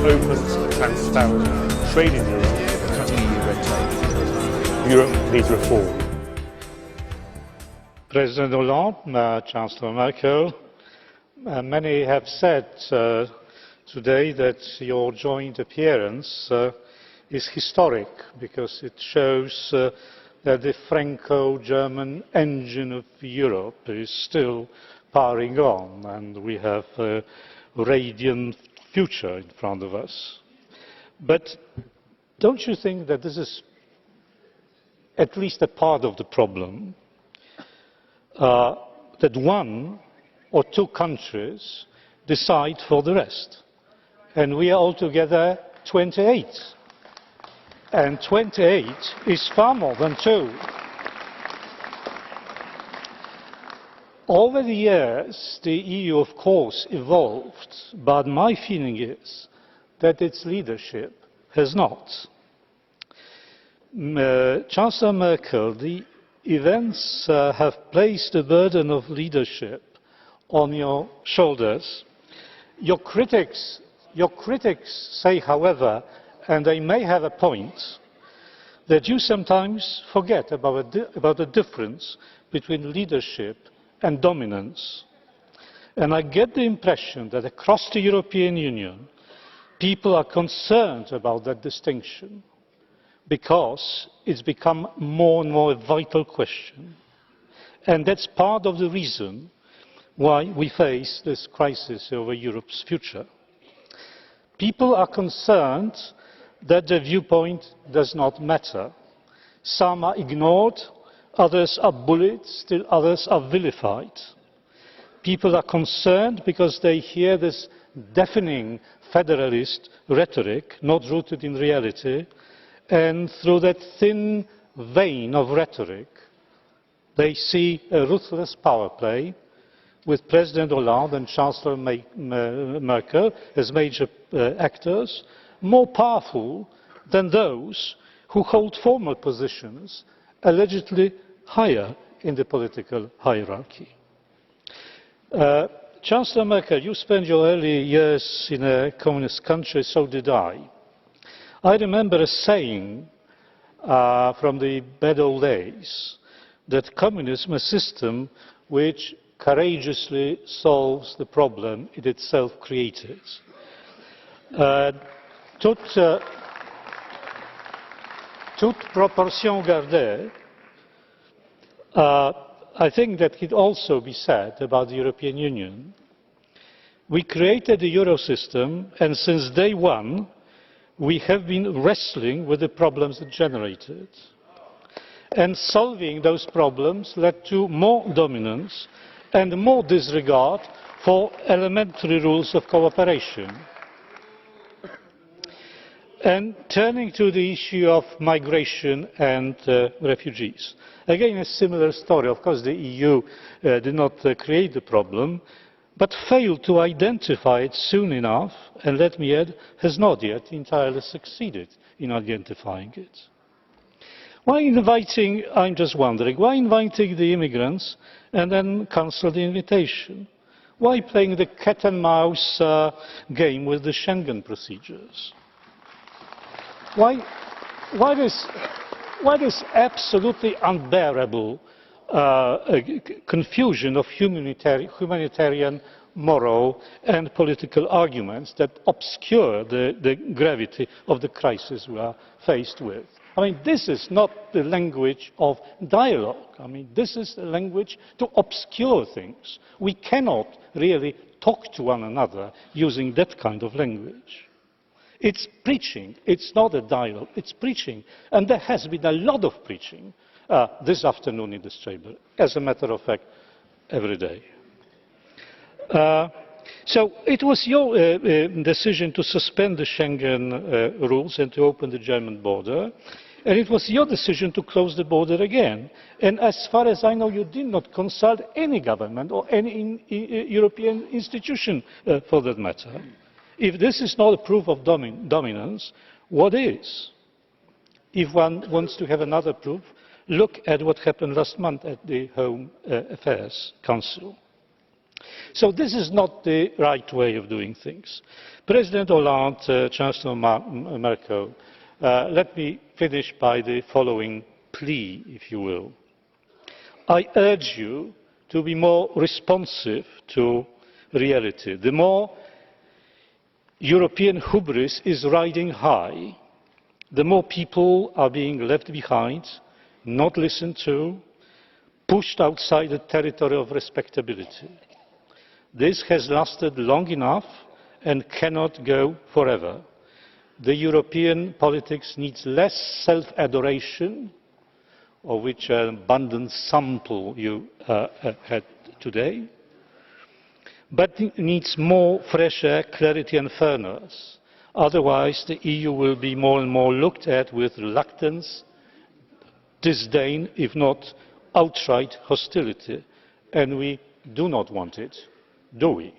open and transparent trading relationship and EU red tape. Europe needs reform. President Hollande, Chancellor Merkel, many have said today that your joint appearance is historic because it shows that the Franco-German engine of Europe is still powering on and we have a radiant future in front of us. But don't you think that this is at least a part of the problem? That one or two countries decide for the rest. And we are altogether 28. And 28 is far more than two. Over the years, the EU, of course, evolved, but my feeling is that its leadership has not. Chancellor Merkel, the events have placed the burden of leadership on your shoulders. Your critics say, however, and they may have a point, that you sometimes forget about the difference between leadership and dominance. And I get the impression that across the European Union, people are concerned about that distinction, because it's become more and more a vital question. And that's part of the reason why we face this crisis over Europe's future. People are concerned that their viewpoint does not matter. Some are ignored, others are bullied, still others are vilified. People are concerned because they hear this deafening federalist rhetoric, not rooted in reality, and through that thin vein of rhetoric, they see a ruthless power play with President Hollande and Chancellor Merkel as major actors, more powerful than those who hold formal positions allegedly higher in the political hierarchy. Chancellor Merkel, you spent your early years in a communist country, so did I. I remember a saying from the bad old days that communism is a system which courageously solves the problem it itself created. Toute proportion gardée, I think that could also be said about the European Union. We created the Euro system, and since day one, we have been wrestling with the problems it generated. And solving those problems led to more dominance and more disregard for elementary rules of cooperation. And turning to the issue of migration and refugees. Again, a similar story. Of course, the EU did not create the problem, but failed to identify it soon enough, and let me add, has not yet entirely succeeded in identifying it. Why inviting, I'm just wondering, why inviting the immigrants and then cancel the invitation? Why playing the cat and mouse game with the Schengen procedures? Why this absolutely unbearable confusion of humanitarian, moral and political arguments that obscure the gravity of the crisis we are faced with? I mean, this is not the language of dialogue. I mean, this is the language to obscure things. We cannot really talk to one another using that kind of language. It's preaching. It's not a dialogue. It's preaching. And there has been a lot of preaching this afternoon in this chamber, as a matter of fact, every day. So it was your decision to suspend the Schengen rules and to open the German border. And it was your decision to close the border again. And as far as I know, you did not consult any government or any European institution for that matter. If this is not a proof of dominance, what is? If one wants to have another proof, look at what happened last month at the Home Affairs Council. So this is not the right way of doing things. President Hollande, Chancellor Merkel, let me finish by the following plea, if you will. I urge you to be more responsive to reality. The more European hubris is riding high, the more people are being left behind, not listened to, pushed outside the territory of respectability. This has lasted long enough and cannot go forever. The European politics needs less self-adoration, of which an abundant sample you had today, but it needs more fresh air, clarity and fairness. Otherwise, the EU will be more and more looked at with reluctance, disdain, if not outright hostility. And we do not want it, do we?